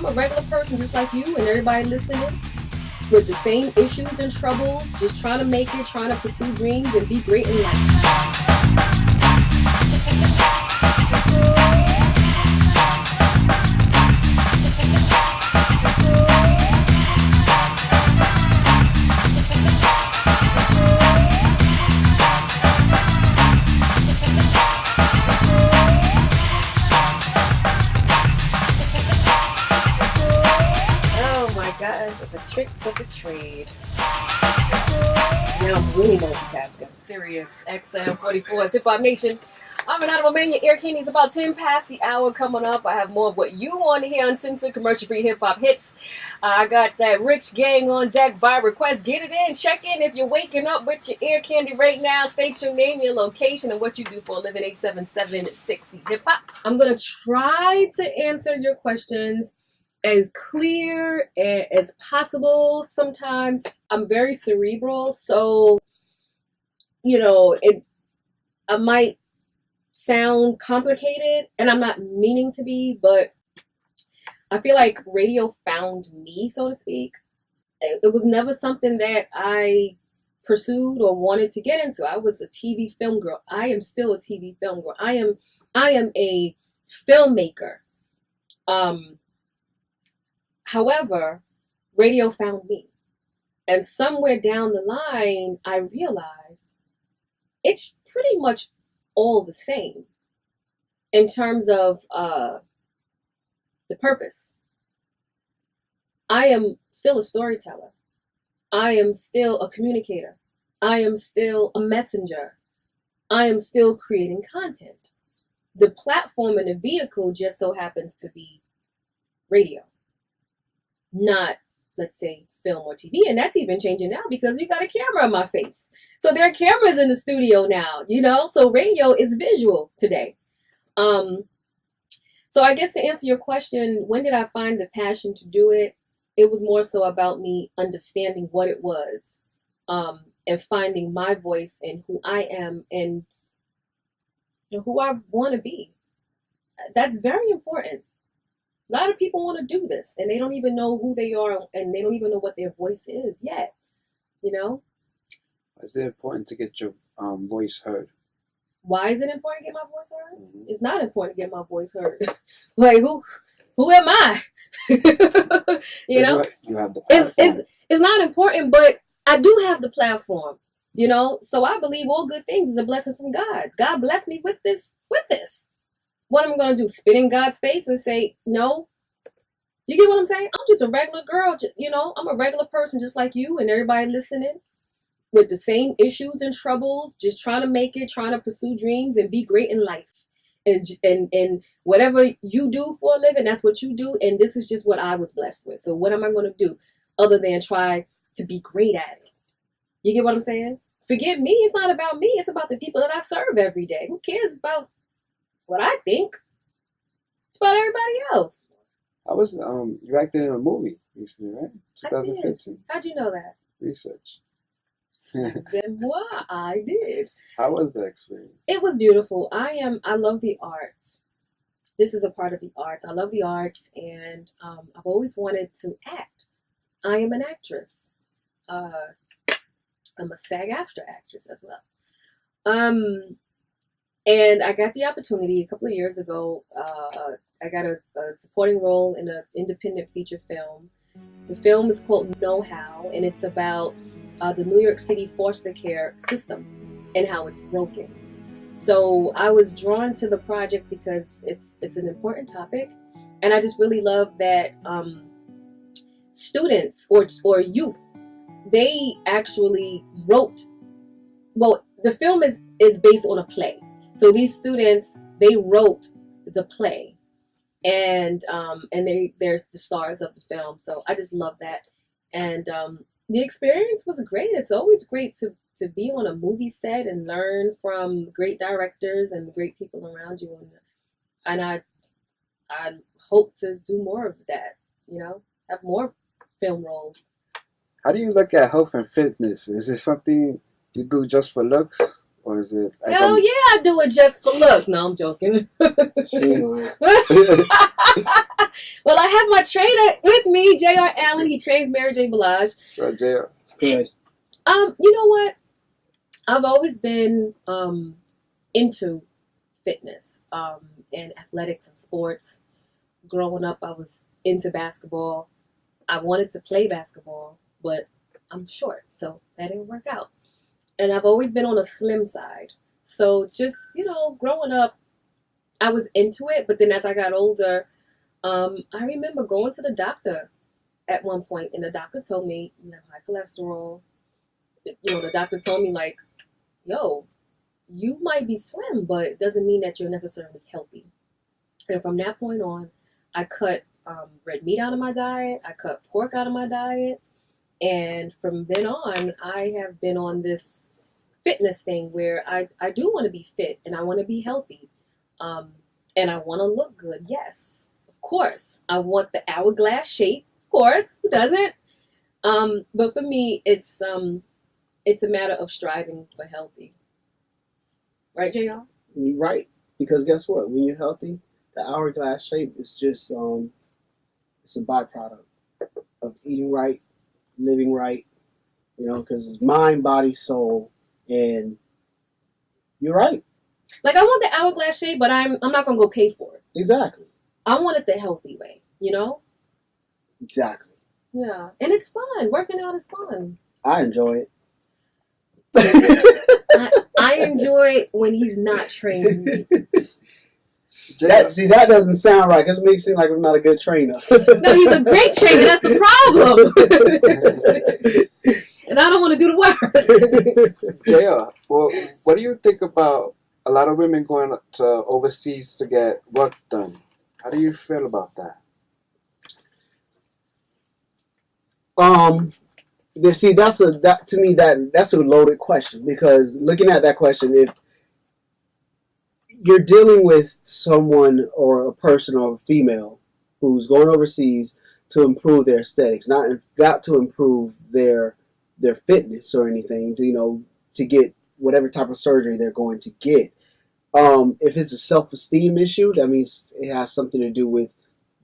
a regular person just like you and everybody listening with the same issues and troubles, just trying to make it, trying to pursue dreams and be great in life. The tricks of the trade. Now I'm really multitasking. Serious XM 44 is Hip Hop Nation. I'm Renada Romain. Your ear candy is about 10 past the hour coming up. I have more of what you want to hear, uncensored, commercial-free hip-hop hits. I got that rich gang on deck by request. Get it in. Check in if you're waking up with your ear candy right now. State your name, your location, and what you do for a living. 877-60 hip-hop. I'm going to try to answer your questions as clear as possible. Sometimes I'm very cerebral, so I might sound complicated, and I'm not meaning to be, but I feel like radio found me, so to speak. It was never something that I pursued or wanted to get into. I was a TV film girl. I am still a TV film girl. I am a filmmaker. However, radio found me. And somewhere down the line, I realized it's pretty much all the same in terms of the purpose. I am still a storyteller. I am still a communicator. I am still a messenger. I am still creating content. The platform and the vehicle just so happens to be radio. Not, let's say, film or TV. And that's even changing now because you got a camera on my face. So there are cameras in the studio now, so radio is visual today. So I guess to answer your question, when did I find the passion to do it? It was more so about me understanding what it was, and finding my voice and who I am and who I want to be. That's very important. A lot of people want to do this, and they don't even know who they are, and they don't even know what their voice is yet, Is it important to get your voice heard? Why is it important to get my voice heard? Mm-hmm. It's not important to get my voice heard. Like, who am I? You have the platform. It's not important, but I do have the platform, So I believe all good things is a blessing from God. God blessed me with this. What am I going to do? Spit in God's face and say, no? You get what I'm saying? I'm just a regular girl. I'm a regular person just like you and everybody listening with the same issues and troubles, just trying to make it, trying to pursue dreams and be great in life. And whatever you do for a living, that's what you do. And this is just what I was blessed with. So what am I going to do other than try to be great at it? You get what I'm saying? Forgive me. It's not about me. It's about the people that I serve every day. Who cares about what I think? It's about everybody else. I was you acted in a movie recently, right? 2015. How'd you know that? Research. I did. How was the experience? It was beautiful. I love the arts. This is a part of the arts. I love the arts, and I've always wanted to act. I am an actress. I'm a SAG-AFTRA actress as well. And I got the opportunity a couple of years ago. I got a supporting role in an independent feature film. The film is called Know How, and it's about the New York City foster care system and how it's broken. So I was drawn to the project because it's an important topic, and I just really love that students or youth, they actually wrote. Well, the film is based on a play. So these students, they wrote the play, and they're the stars of the film. So I just love that, and the experience was great. It's always great to be on a movie set and learn from great directors and great people around you, and I hope to do more of that. Have more film roles. How do you look at health and fitness? Is it something you do just for looks? Or is it like hell yeah, I do it just for look. No, I'm joking. Well, I have my trainer with me, J.R. Allen. He trains Mary J. Blige. So, JR. Good. You know what? I've always been into fitness and athletics and sports. Growing up, I was into basketball. I wanted to play basketball, but I'm short, so that didn't work out. And I've always been on a slim side. So just, growing up, I was into it, but then as I got older, I remember going to the doctor at one point, and the doctor told me, you have high cholesterol. The doctor told me, like, yo, you might be slim, but it doesn't mean that you're necessarily healthy. And from that point on, I cut red meat out of my diet. I cut pork out of my diet. And from then on, I have been on this fitness thing where I do want to be fit and I want to be healthy. And I want to look good. Yes, of course. I want the hourglass shape. Of course. Who doesn't? But for me, it's a matter of striving for healthy. Right, JR? You're right. Because guess what? When you're healthy, the hourglass shape is just it's a byproduct of eating right, living right, because it's mind, body, soul, and you're right. Like, I want the hourglass shape, but I'm not gonna go pay for it. Exactly. I want it the healthy way, Exactly. Yeah, and it's fun. Working out is fun. I enjoy it. I enjoy when he's not training me. That doesn't sound right. Because it makes it seem like I'm not a good trainer. No, he's a great trainer. That's the problem. And I don't want to do the work. JR, well, what do you think about a lot of women going to overseas to get work done? How do you feel about that? That's a loaded question, because looking at that question, if you're dealing with someone or a person or a female who's going overseas to improve their aesthetics, not to improve their fitness or anything, to get whatever type of surgery they're going to get. If it's a self-esteem issue, that means it has something to do with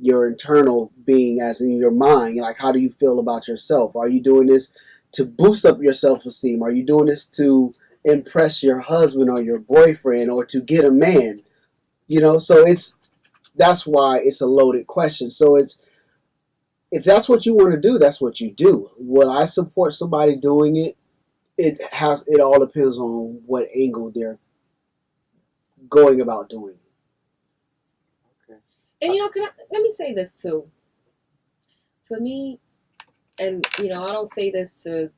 your internal being, as in your mind. Like, how do you feel about yourself? Are you doing this to boost up your self-esteem? Are you doing this to impress your husband or your boyfriend, or to get a man? So that's why it's a loaded question. So if that's what you want to do, that's what you do. Will I support somebody doing it? It all depends on what angle they're going about doing it. Okay. And let me say this too. For me, and I don't say this to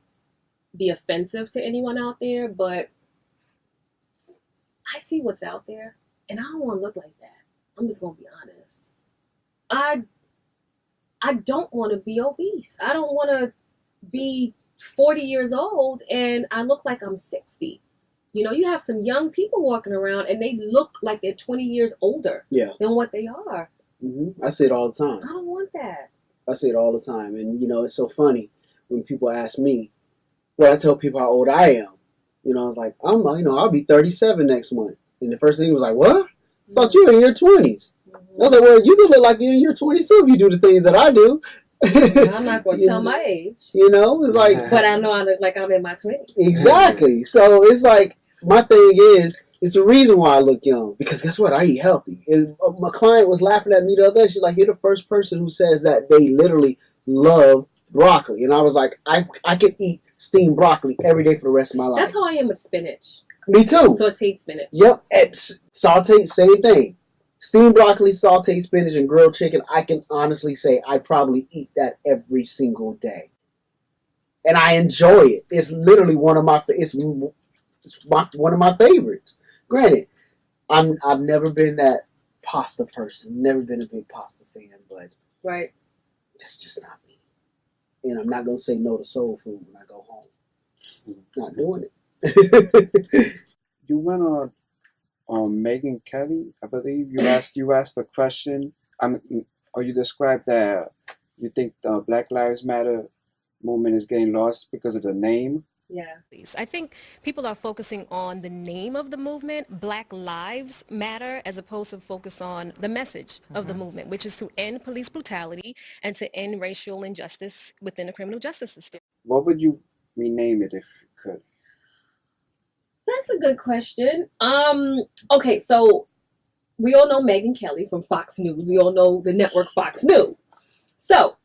be offensive to anyone out there, but I see what's out there, and I don't want to look like that. I'm just gonna be honest. I don't want to be obese. I don't want to be 40 years old and I look like I'm 60. You have some young people walking around and they look like they're 20 years older than what they are. Mm-hmm. I say it all the time. I don't want that. I say it all the time. And, it's so funny when people ask me, well, I tell people how old I am. It's like, I'll be 37 next month. And the first thing was like, what? I thought you were in your 20s. I was like, well, you can look like you're in your 20s too if you do the things that I do. I'm not going to tell my age. It's like... But I know I look like I'm in my 20s. Exactly. So it's like, my thing is, it's the reason why I look young. Because guess what? I eat healthy. And my client was laughing at me the other day. She's like, you're the first person who says that they literally love broccoli. And I was like, I could eat steamed broccoli every day for the rest of my life. That's how I am with spinach. Me too. Sauteed spinach. Yep. Sauteed, same thing. Steamed broccoli, sauteed spinach, and grilled chicken. I can honestly say I probably eat that every single day. And I enjoy it. It's literally one of my favorites. Granted, I've never been that pasta person. Never been a big pasta fan, but right, that's just not me. And I'm not gonna say no to soul food when I go home. Not doing it. You went on Megan Kelly, I believe. You asked a question. Or you described that you think the Black Lives Matter movement is getting lost because of the name. Yeah. I think people are focusing on the name of the movement, Black Lives Matter, as opposed to focus on the message of the movement, which is to end police brutality and to end racial injustice within the criminal justice system. What would you rename it if you could? That's a good question. Okay, so we all know Megyn Kelly from Fox News. We all know the network Fox News. So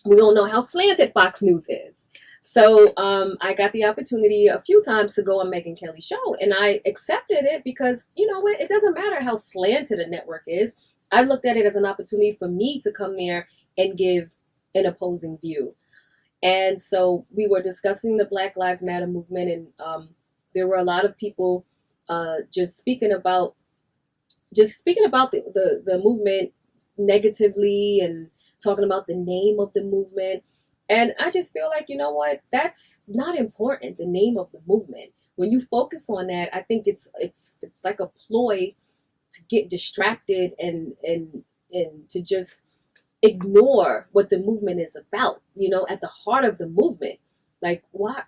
we all know how slanted Fox News is. So I got the opportunity a few times to go on Megyn Kelly's show, and I accepted it because, you know what, it doesn't matter how slanted a network is. I looked at it as an opportunity for me to come there and give an opposing view. And so we were discussing the Black Lives Matter movement, and there were a lot of people just speaking about the movement negatively and talking about the name of the movement. And I just feel like, you know what, that's not important, the name of the movement. When you focus on that, I think it's like a ploy to get distracted and to just ignore what the movement is about, you know, at the heart of the movement. Like why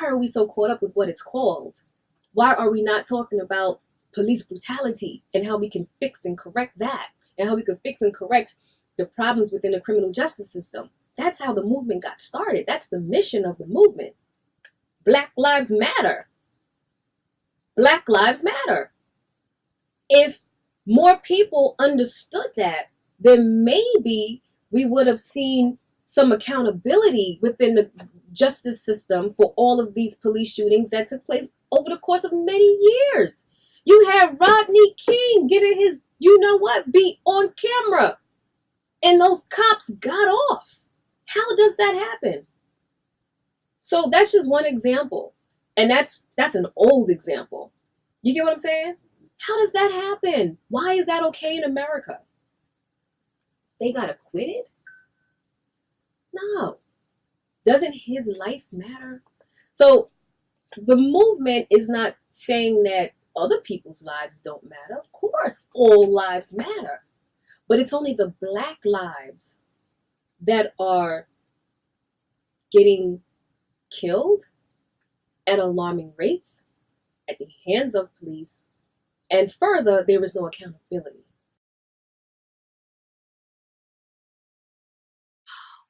are we so caught up with what it's called? Why are we not talking about police brutality and how we can fix and correct that, and how we can fix and correct the problems within the criminal justice system? That's how the movement got started. That's the mission of the movement. Black Lives Matter. Black Lives Matter. If more people understood that, then maybe we would have seen some accountability within the justice system for all of these police shootings that took place over the course of many years. You had Rodney King getting his, you know what, beat on camera, and those cops got off. How does that happen? So that's just one example, and that's an old example. You get what I'm saying? How does that happen? Why is that okay in America? They got acquitted? No. Doesn't his life matter? So the movement is not saying that other people's lives don't matter. Of course, all lives matter. But it's only the Black lives that are getting killed at alarming rates at the hands of police. And further, there is no accountability.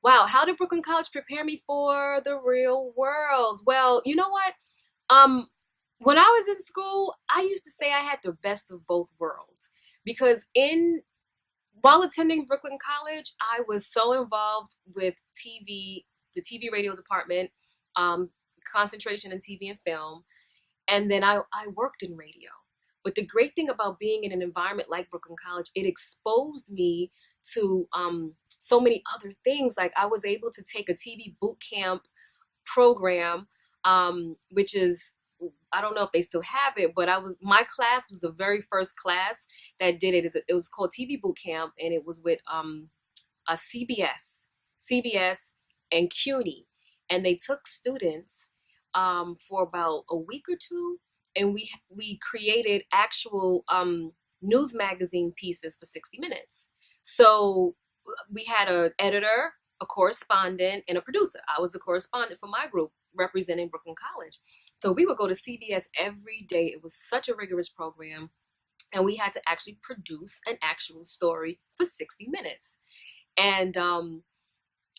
Wow, how did Brooklyn College prepare me for the real world? Well, you know what? Um, when I was in school, I used to say I had the best of both worlds because in while attending Brooklyn College, I was so involved with TV, the TV radio department, um, concentration in TV and film, and then I worked in radio. But the great thing about being in an environment like Brooklyn College, it exposed me to so many other things. Like I was able to take a TV boot camp program, which is, I don't know if they still have it, but my class was the very first class that did it. It was called TV boot camp, and it was with a CBS and CUNY, and they took students for about a week or two, and we created actual news magazine pieces for 60 Minutes. So we had an editor, a correspondent, and a producer. I was the correspondent for my group representing Brooklyn College. So we would go to CBS every day. It was such a rigorous program, and we had to actually produce an actual story for 60 Minutes. And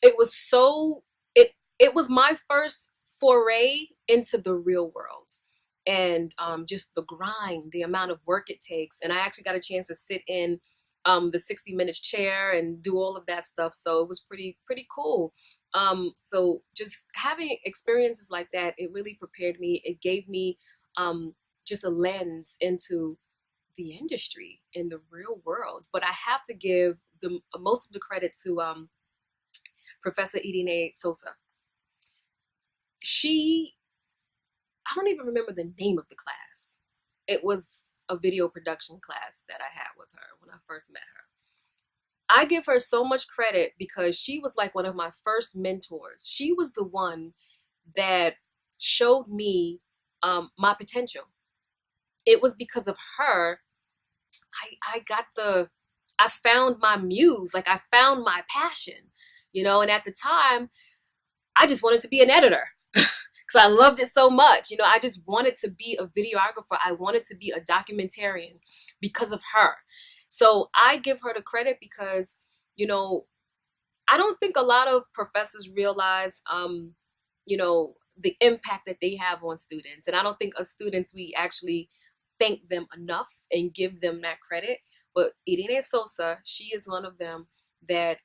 it was so it was my first foray into the real world, and just the grind, the amount of work it takes. And I actually got a chance to sit in the 60 Minutes chair and do all of that stuff. So it was pretty cool. So just having experiences like that, it really prepared me. It gave me just a lens into the industry in the real world. But I have to give the most of the credit to Professor Idine Sosa. I don't even remember the name of the class. It was a video production class that I had with her when I first met her. I give her so much credit because she was like one of my first mentors. She was the one that showed me my potential. It was because of her I found my muse, like I found my passion, and at the time I just wanted to be an editor because because I loved it so much. You know, I just wanted to be a videographer. I wanted to be a documentarian because of her. So I give her the credit because, you know, I don't think a lot of professors realize, you know, the impact that they have on students. And I don't think as students, we actually thank them enough and give them that credit. But Irene Sosa, she is one of them that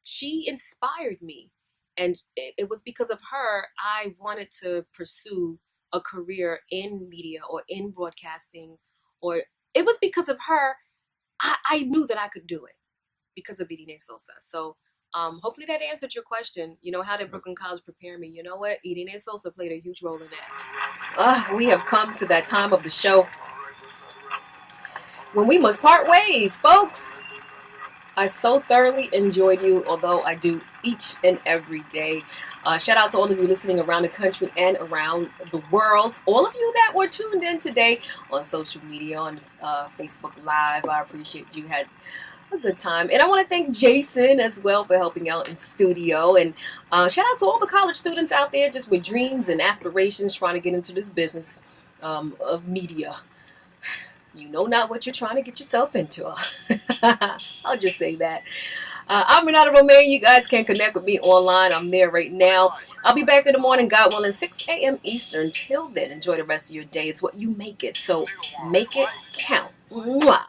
she inspired me. And it was because of her, I wanted to pursue a career in media or in broadcasting, or it was because of her, I knew that I could do it because of Irene Sosa. So hopefully that answered your question. You know, how did Brooklyn College prepare me? You know what? Irene Sosa played a huge role in that. We have come to that time of the show when we must part ways, folks. I so thoroughly enjoyed you, although I do each and every day. Shout out to all of you listening around the country and around the world. All of you that were tuned in today on social media, on Facebook Live. I appreciate you had a good time. And I want to thank Jason as well for helping out in studio. And shout out to all the college students out there just with dreams and aspirations trying to get into this business of media. You know not what you're trying to get yourself into. I'll just say that. I'm Renada Romain. You guys can connect with me online. I'm there right now. I'll be back in the morning, God willing, 6 a.m. Eastern. Till then, enjoy the rest of your day. It's what you make it. So make it count. Mwah.